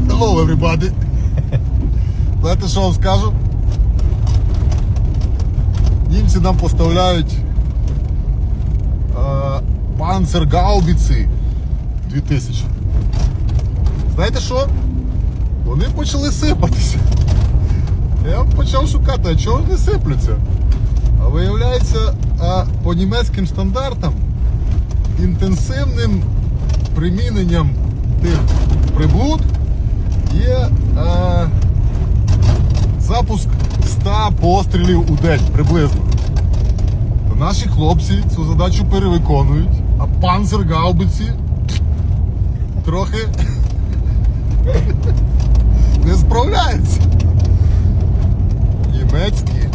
Hello, everybody. Знаєте, що вам скажу? Німці нам поставляють панцергаубіці 2000. Знаєте що? Вони почали сипатися. Я почав шукати, а чого вони сипляться? А виявляється, по німецьким стандартам інтенсивним приміненням тих приблуд є запуск 100 пострілів у день приблизно. То наші хлопці цю задачу перевиконують, а панцергаубиці трохи не справляються. Німецькі